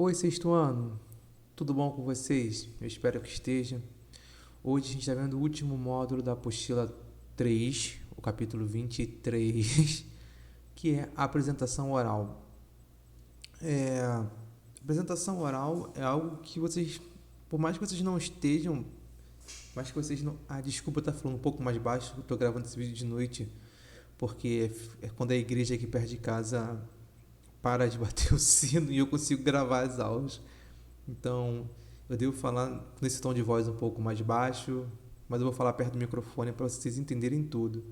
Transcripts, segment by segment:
Oi, sexto ano, tudo bom com vocês? Eu espero que esteja. Hoje a gente está vendo o último módulo da apostila 3, o capítulo 23, que é a apresentação oral. Apresentação oral é algo que vocês, por mais que vocês não estejam, mais que vocês não... desculpa estar falando um pouco mais baixo, eu estou gravando esse vídeo de noite, porque é quando a igreja aqui perto de casa para de bater o sino e eu consigo gravar as aulas. Então, eu devo falar nesse tom de voz um pouco mais baixo, mas eu vou falar perto do microfone para vocês entenderem tudo.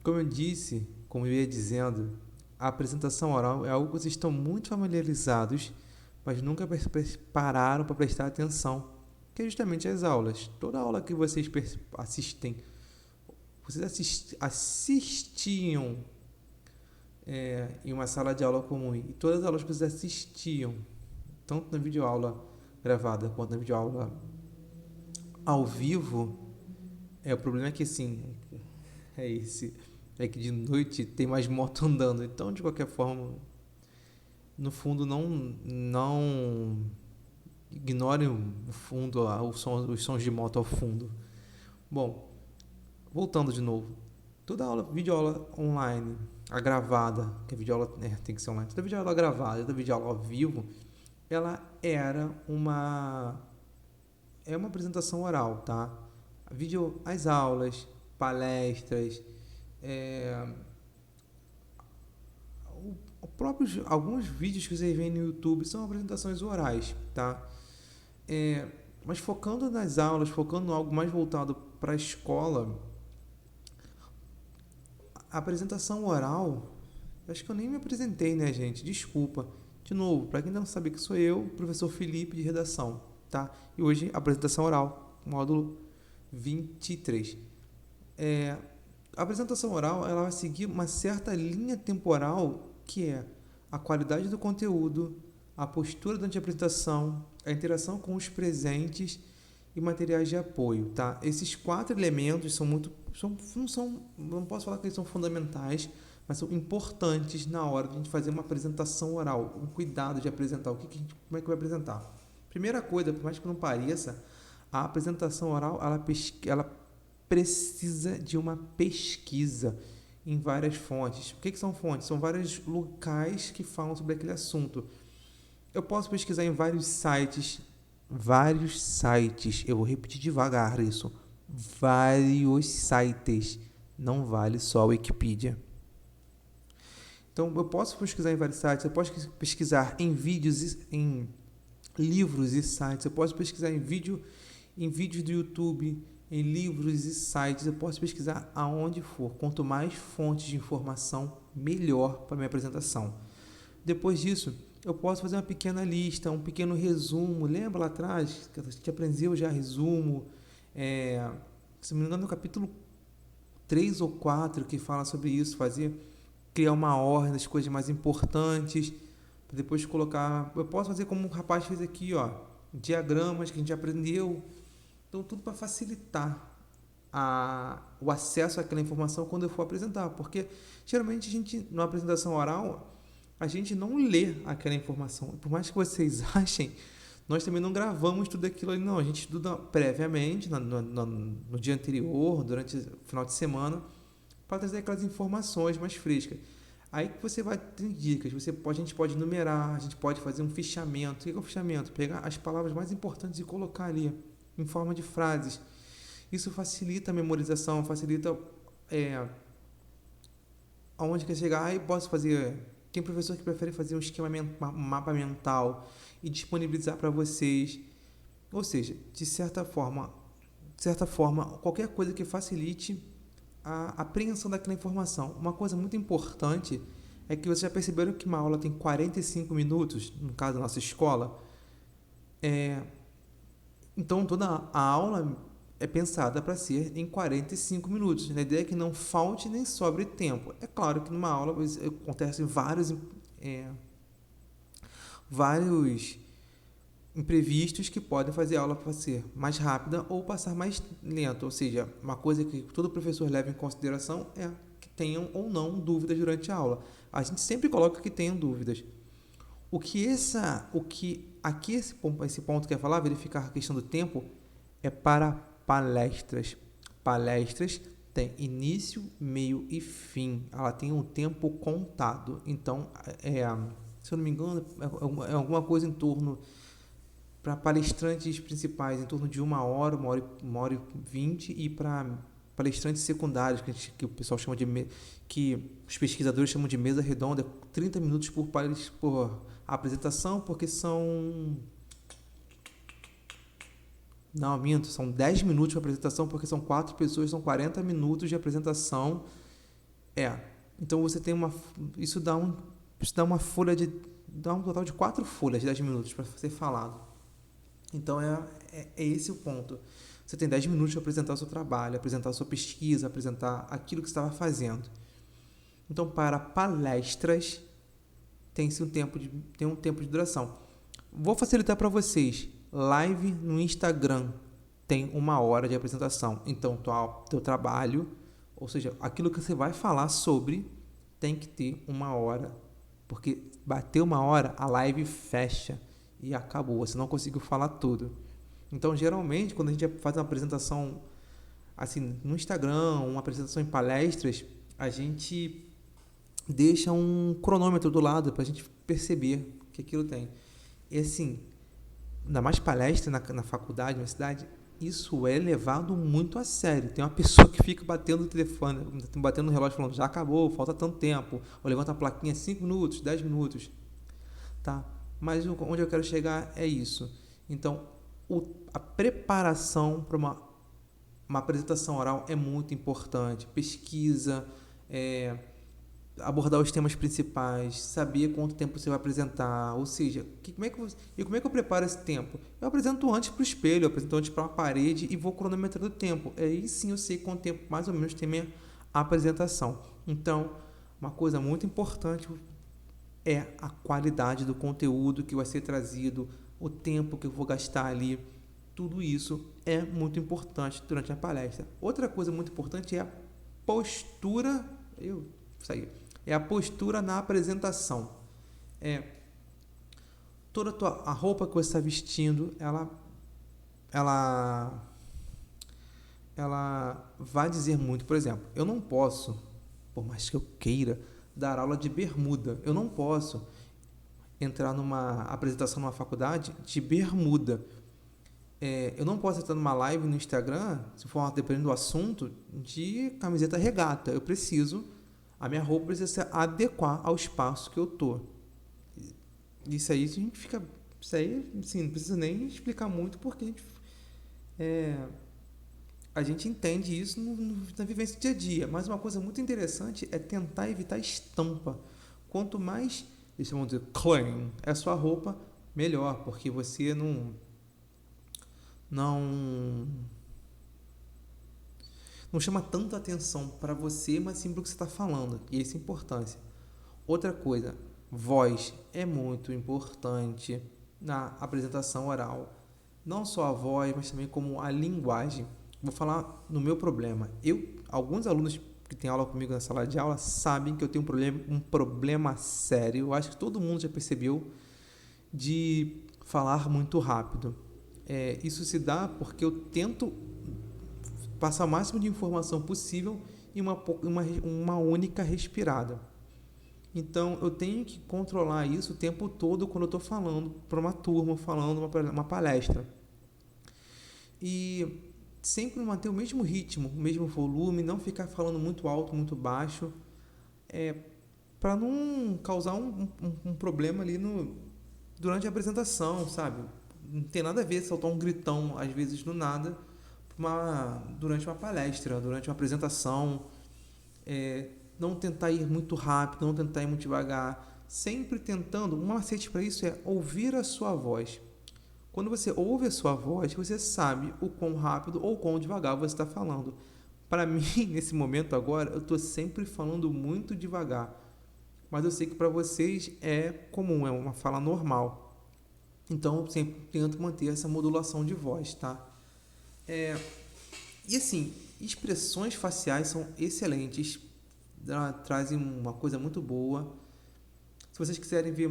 Como eu disse, como eu ia dizendo, a apresentação oral é algo que vocês estão muito familiarizados, mas nunca pararam para prestar atenção, que é justamente as aulas. Toda aula que vocês assistem, vocês assistiam em uma sala de aula comum, e todas as aulas que vocês assistiam, tanto na videoaula gravada quanto na videoaula ao vivo, o problema é que assim, é que de noite tem mais moto andando, então de qualquer forma, no fundo não ignorem o fundo, os sons de moto ao fundo. Bom, voltando de novo, toda aula, videoaula online, a gravada, que a videoaula tem que ser online, toda videoaula gravada, toda videoaula ao vivo, ela é uma apresentação oral, tá? As aulas, palestras, alguns vídeos que vocês veem no YouTube são apresentações orais, tá? Mas focando nas aulas, focando em algo mais voltado para a escola, a apresentação oral, acho que eu nem me apresentei, né, gente? Desculpa. De novo, para quem não sabe que sou eu, professor Felipe de redação, tá? E hoje apresentação oral, módulo 23. A apresentação oral, ela vai seguir uma certa linha temporal, que é a qualidade do conteúdo, a postura durante a apresentação, a interação com os presentes e materiais de apoio, tá? Esses 4 elementos não posso falar que eles são fundamentais, mas são importantes na hora de a gente fazer uma apresentação oral, um cuidado de apresentar, como é que vai apresentar. Primeira coisa, por mais que não pareça, a apresentação oral, ela precisa de uma pesquisa em várias fontes. O que são fontes? São vários locais que falam sobre aquele assunto. Eu posso pesquisar em vários sites, eu vou repetir devagar isso, vários sites, não vale só a Wikipedia. Então, eu posso pesquisar em vários sites, eu posso pesquisar em vídeos, em livros e sites, eu posso pesquisar em vídeos do YouTube, em livros e sites, eu posso pesquisar aonde for. Quanto mais fontes de informação, melhor para a minha apresentação. Depois disso, eu posso fazer uma pequena lista, um pequeno resumo. Lembra lá atrás que a gente aprendeu já resumo? Se não me engano, no capítulo 3 ou 4 que fala sobre isso, criar uma ordem das coisas mais importantes, depois colocar... Eu posso fazer como o rapaz fez aqui, ó, diagramas que a gente aprendeu. Então, tudo para facilitar o acesso àquela informação quando eu for apresentar. Porque, geralmente, numa apresentação oral, a gente não lê aquela informação. Por mais que vocês achem, nós também não gravamos tudo aquilo ali, não. A gente estuda previamente, no dia anterior, durante o final de semana, para trazer aquelas informações mais frescas. Aí que você vai ter dicas, a gente pode numerar, a gente pode fazer um fichamento. O que é o fichamento? Pegar as palavras mais importantes e colocar ali, em forma de frases. Isso facilita a memorização, facilita aonde quer chegar. Aí posso fazer... Tem professor que prefere fazer um mapa mental e disponibilizar para vocês. Ou seja, de certa forma, qualquer coisa que facilite a apreensão daquela informação. Uma coisa muito importante é que vocês já perceberam que uma aula tem 45 minutos, no caso da nossa escola. Então, toda a aula é pensada para ser em 45 minutos. A ideia é que não falte nem sobre tempo. É claro que numa aula acontecem vários imprevistos que podem fazer a aula para ser mais rápida ou passar mais lenta. Ou seja, uma coisa que todo professor leva em consideração é que tenham ou não dúvidas durante a aula. A gente sempre coloca que tenham dúvidas. Esse ponto quer falar, verificar a questão do tempo, é para palestras. Palestras tem início, meio e fim. Ela tem um tempo contado. Então, se eu não me engano, é alguma coisa em torno, para palestrantes principais, em torno de 1 hora, 1 hora e 20, e para palestrantes secundários, que o pessoal chama que os pesquisadores chamam de mesa redonda, 30 minutos por apresentação, porque são... Não, minto, são 10 minutos de apresentação, porque são 4 pessoas, são 40 minutos de apresentação. Então você tem isso dá uma folha dá um total de 4 folhas de 10 minutos para ser falado. Então é esse o ponto. Você tem 10 minutos de apresentar o seu trabalho, apresentar a sua pesquisa, apresentar aquilo que você estava fazendo. Então, para palestras, tem um tempo de duração. Vou facilitar para vocês. Live no Instagram tem 1 hora de apresentação. Então, teu trabalho, ou seja, aquilo que você vai falar sobre, tem que ter 1 hora. Porque bater 1 hora, a live fecha e acabou. Você não conseguiu falar tudo. Então, geralmente, quando a gente faz uma apresentação assim no Instagram, uma apresentação em palestras, a gente deixa um cronômetro do lado para a gente perceber que aquilo tem. E assim, ainda mais palestra na faculdade, na cidade, isso é levado muito a sério. Tem uma pessoa que fica batendo no telefone, batendo no relógio, falando, já acabou, falta tanto tempo. Ou levanta a plaquinha, 5 minutos, 10 minutos. Tá? Mas onde eu quero chegar é isso. Então, a preparação para uma apresentação oral é muito importante. Pesquisa, abordar os temas principais, saber quanto tempo você vai apresentar, ou seja, como é que eu preparo esse tempo? Eu apresento antes para o espelho, eu apresento antes para uma parede e vou cronometrando o tempo. Aí sim eu sei quanto tempo mais ou menos tem minha apresentação. Então, uma coisa muito importante é a qualidade do conteúdo que vai ser trazido, o tempo que eu vou gastar ali. Tudo isso é muito importante durante a palestra. Outra coisa muito importante é a postura. É a postura na apresentação. Toda a roupa que você está vestindo, ela vai dizer muito. Por exemplo, eu não posso, por mais que eu queira, dar aula de bermuda. Eu não posso entrar numa apresentação numa faculdade de bermuda. Eu não posso entrar numa live no Instagram, se for dependendo do assunto, de camiseta regata. A minha roupa precisa se adequar ao espaço que eu tô. Isso aí assim, não precisa nem explicar muito, porque a gente entende isso na vivência do dia a dia. Mas uma coisa muito interessante é tentar evitar estampa. Quanto mais, eles vão dizer, clean é a sua roupa, melhor, porque você não chama tanta atenção para você, mas sim para o que você está falando. E essa é a importância. Outra coisa, voz é muito importante na apresentação oral. Não só a voz, mas também como a linguagem. Vou falar no meu problema. Alguns alunos que têm aula comigo na sala de aula sabem que eu tenho um problema sério. Eu acho que todo mundo já percebeu, de falar muito rápido. Isso se dá porque eu tento passar o máximo de informação possível em uma única respirada. Então, eu tenho que controlar isso o tempo todo quando eu estou falando para uma turma, falando uma palestra. E sempre manter o mesmo ritmo, o mesmo volume, não ficar falando muito alto, muito baixo, para não causar um problema ali durante a apresentação, sabe? Não tem nada a ver soltar um gritão, às vezes, do nada, durante uma palestra, durante uma apresentação. Não tentar ir muito rápido, não tentar ir muito devagar, sempre tentando. Um macete para isso é ouvir a sua voz. Quando você ouve a sua voz, você sabe o quão rápido ou quão devagar você está falando. Para mim, nesse momento agora, eu estou sempre falando muito devagar, mas eu sei que para vocês é comum, é uma fala normal. Então, eu sempre tento manter essa modulação de voz, tá? E assim, expressões faciais são excelentes, trazem uma coisa muito boa. Se vocês quiserem ver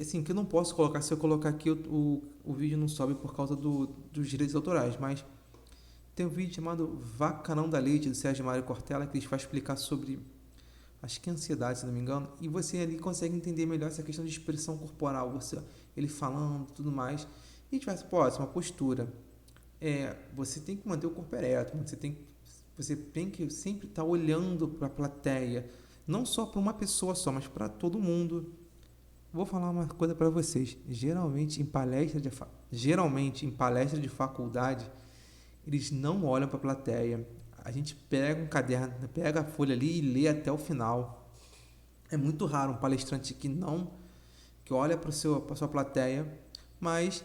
assim, que eu não posso colocar, se eu colocar aqui o vídeo não sobe por causa dos direitos autorais, mas tem um vídeo chamado Vaca Não Dá Leite, do Sérgio Mário Cortella, que ele vai explicar sobre, acho que ansiedade, se não me engano, e você ali consegue entender melhor essa questão de expressão corporal, ele falando e tudo mais. E a gente vai, pô, essa é uma postura. Você tem que manter o corpo ereto, você tem que sempre estar olhando para a plateia, não só para uma pessoa só, mas para todo mundo. Vou falar uma coisa para vocês. Geralmente em palestra de faculdade, eles não olham para a plateia. A gente pega um caderno, pega a folha ali e lê até o final. É muito raro um palestrante que olha para a sua plateia, mas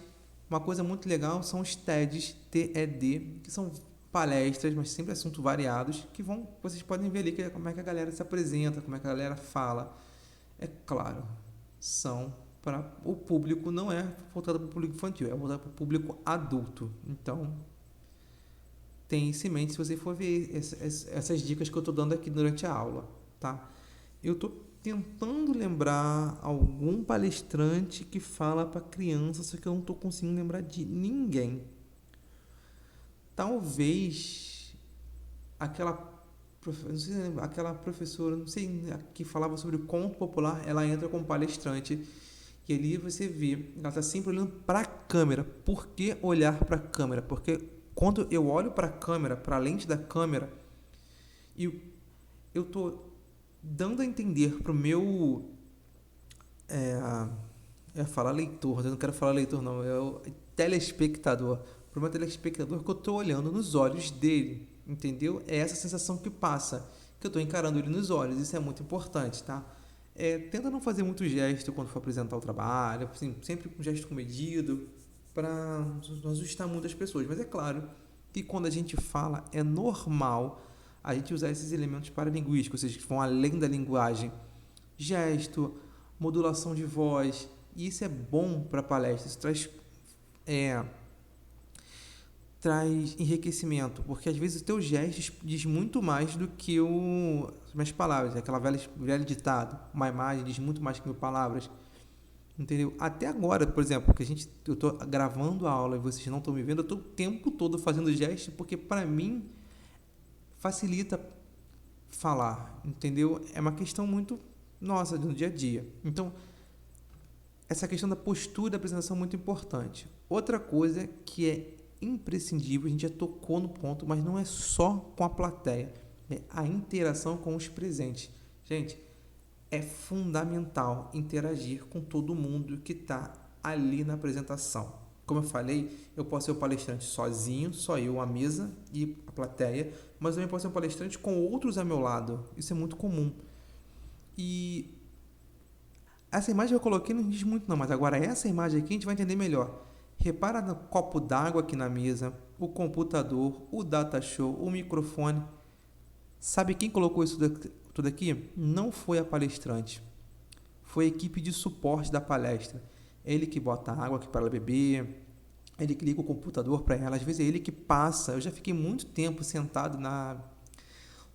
uma coisa muito legal são os TEDs, TED, que são palestras, mas sempre assuntos variados, vocês podem ver ali como é que a galera se apresenta, como é que a galera fala. É claro, são para o público, não é voltado para o público infantil, é voltado para o público adulto. Então, tenha isso em mente se você for ver essas dicas que eu estou dando aqui durante a aula, tá? Eu estou tentando lembrar algum palestrante que fala para criança, só que eu não estou conseguindo lembrar de ninguém. Talvez não sei, aquela professora, não sei, que falava sobre o conto popular, ela entra como palestrante e ali você vê, ela está sempre olhando para a câmera. Por que olhar para a câmera? Porque quando eu olho para a câmera, para a lente da câmera, e eu estou dando a entender para o meu falar leitor, mas eu não quero falar leitor não, é o telespectador, para o meu telespectador, que eu estou olhando nos olhos dele, entendeu? É essa sensação que passa, que eu estou encarando ele nos olhos, isso é muito importante, tá? Tenta não fazer muito gesto quando for apresentar o trabalho, assim, sempre um gesto comedido, para não assustar muitas pessoas, mas é claro que quando a gente fala, é normal a gente usar esses elementos paralinguísticos, ou seja, que vão além da linguagem, gesto, modulação de voz, e isso é bom para a palestra, isso traz enriquecimento, porque às vezes o teu gesto diz muito mais do que as minhas palavras, aquela velha ditado, uma imagem diz muito mais que mil palavras, entendeu? Até agora, por exemplo, eu estou gravando a aula e vocês não estão me vendo, eu estou o tempo todo fazendo gesto, porque para mim facilita falar, entendeu? É uma questão muito nossa, do dia a dia. Então, essa questão da postura da apresentação é muito importante. Outra coisa que é imprescindível, a gente já tocou no ponto, mas não é só com a plateia, é a interação com os presentes. Gente, é fundamental interagir com todo mundo que está ali na apresentação. Como eu falei, eu posso ser o palestrante sozinho, só eu, a mesa e a plateia, mas também posso ser um palestrante com outros ao meu lado. Isso é muito comum. E essa imagem que eu coloquei não diz muito não, mas agora essa imagem aqui a gente vai entender melhor. Repara no copo d'água aqui na mesa, o computador, o data show, o microfone. Sabe quem colocou isso tudo aqui? Não foi a palestrante. Foi a equipe de suporte da palestra. Ele que bota água aqui para ela beber, ele que liga o computador para ela, às vezes é ele que passa. Eu já fiquei muito tempo sentado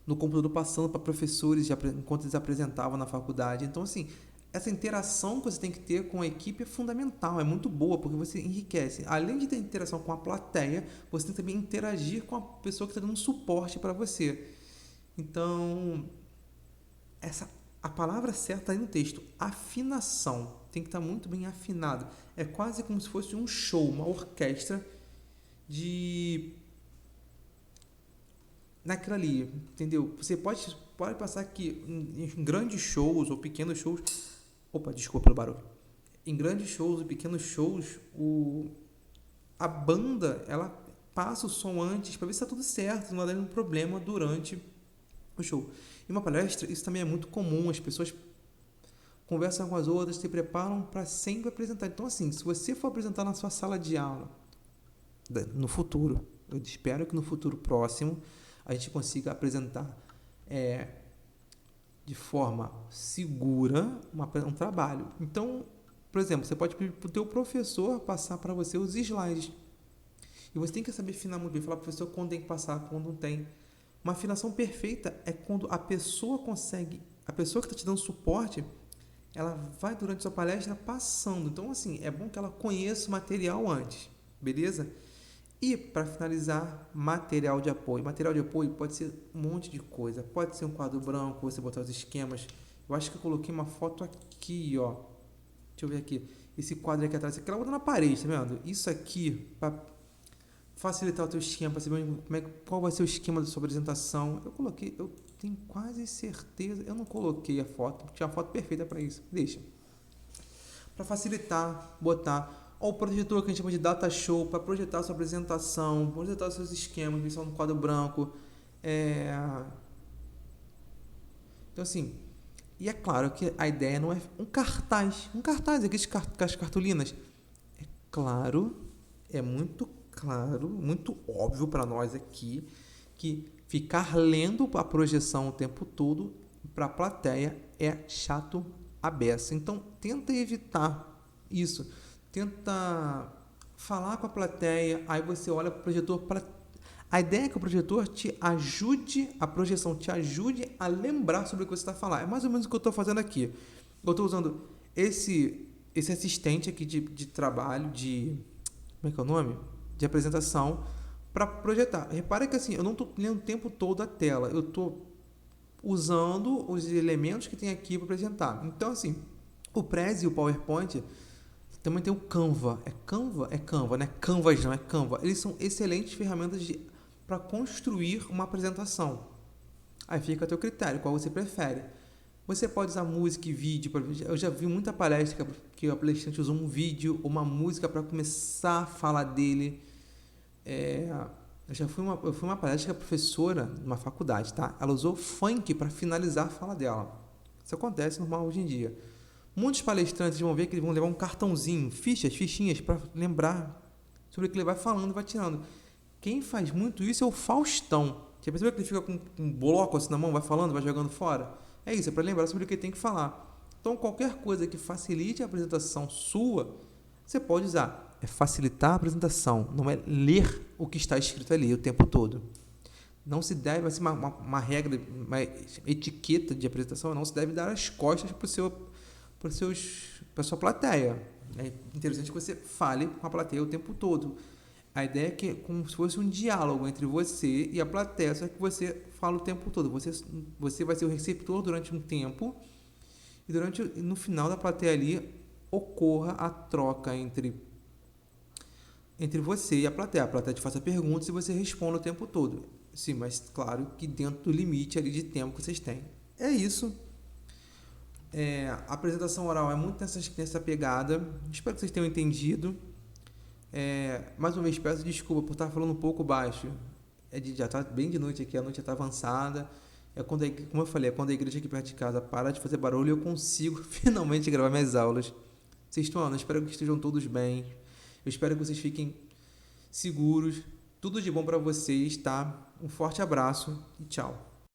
no computador passando para professores enquanto eles apresentavam na faculdade. Então, assim, essa interação que você tem que ter com a equipe é fundamental, é muito boa, porque você enriquece. Além de ter interação com a plateia, você tem que também interagir com a pessoa que está dando suporte para você. Então, a palavra certa aí no texto, afinação, tem que estar muito bem afinado. É quase como se fosse um show, uma orquestra naquela ali, entendeu? Você pode passar que em grandes shows ou pequenos shows, desculpa pelo barulho. Em grandes shows e pequenos shows, a banda, ela passa o som antes para ver se está tudo certo, não há nenhum problema durante o show. Em uma palestra, isso também é muito comum, as pessoas conversam com as outras, se preparam para sempre apresentar. Então, assim, se você for apresentar na sua sala de aula, no futuro, eu espero que no futuro próximo a gente consiga apresentar de forma segura um trabalho. Então, por exemplo, você pode pedir para o teu professor passar para você os slides. E você tem que saber afinar muito bem, falar para o professor quando tem que passar, quando não tem. Uma afinação perfeita é quando a pessoa que está te dando suporte, ela vai durante a sua palestra passando. Então, assim, é bom que ela conheça o material antes, beleza? E, para finalizar, material de apoio. Material de apoio pode ser um monte de coisa. Pode ser um quadro branco, você botar os esquemas. Eu acho que eu coloquei uma foto aqui, ó. Deixa eu ver aqui. Esse quadro aqui atrás, aquela outra na parede, tá vendo? Isso aqui, para facilitar o teu esquema, para saber qual vai ser o esquema da sua apresentação. Eu coloquei, eu tenho quase certeza, eu não coloquei a foto, tinha a foto perfeita para isso. Deixa. Para facilitar, botar o projetor que a gente chama de data show, para projetar a sua apresentação, projetar os seus esquemas, que são no quadro branco. Então, assim, e é claro que a ideia não é um cartaz, aqueles as cartolinas. É claro, é muito claro, muito óbvio para nós aqui que ficar lendo a projeção o tempo todo para a plateia é chato a beça. Então, tenta evitar isso. Tenta falar com a plateia, aí você olha para o projetor para... A ideia é que o projetor te ajude, a projeção te ajude a lembrar sobre o que você está falando. É mais ou menos o que eu estou fazendo aqui. Eu estou usando esse assistente aqui de trabalho, como é que é o nome? De apresentação, para projetar. Repara que assim, eu não estou lendo o tempo todo a tela, eu estou usando os elementos que tem aqui para apresentar. Então, assim, o Prezi e o PowerPoint também tem o Canva. É Canva? É Canva, né? Canvas não, é Canva. Eles são excelentes ferramentas para construir uma apresentação. Aí fica a teu critério, qual você prefere. Você pode usar música e vídeo. Eu já vi muita palestra que o palestrante usou um vídeo, uma música para começar a falar dele. Eu fui uma palestra que a professora, numa faculdade, tá? Ela usou funk para finalizar a fala dela. Isso acontece normal hoje em dia. Muitos palestrantes vão ver que eles vão levar um cartãozinho, fichinhas, para lembrar sobre o que ele vai falando e vai tirando. Quem faz muito isso é o Faustão. Já percebeu que ele fica com um bloco assim na mão, vai falando, vai jogando fora? É isso, é para lembrar sobre o que ele tem que falar. Então, qualquer coisa que facilite a apresentação sua, você pode usar. É facilitar a apresentação, não é ler o que está escrito ali o tempo todo. Não se deve, assim, uma regra, uma etiqueta de apresentação, não se deve dar as costas para a sua plateia. É interessante que você fale com a plateia o tempo todo. A ideia é que é como se fosse um diálogo entre você e a plateia, só que você fala o tempo todo. Você vai ser o receptor durante um tempo e no final da plateia ali ocorra a troca entre você e a plateia. A plateia te faça perguntas e você responde o tempo todo. Sim, mas claro que dentro do limite ali de tempo que vocês têm. É isso. A apresentação oral é muito nessa pegada. Espero que vocês tenham entendido. Mais uma vez, peço desculpa por estar falando um pouco baixo. Já está bem de noite aqui, a noite já está avançada. Como eu falei, quando a igreja aqui perto de casa para de fazer barulho, eu consigo finalmente gravar minhas aulas. Vocês estão, eu espero que estejam todos bem. Eu espero que vocês fiquem seguros. Tudo de bom para vocês, tá? Um forte abraço e tchau.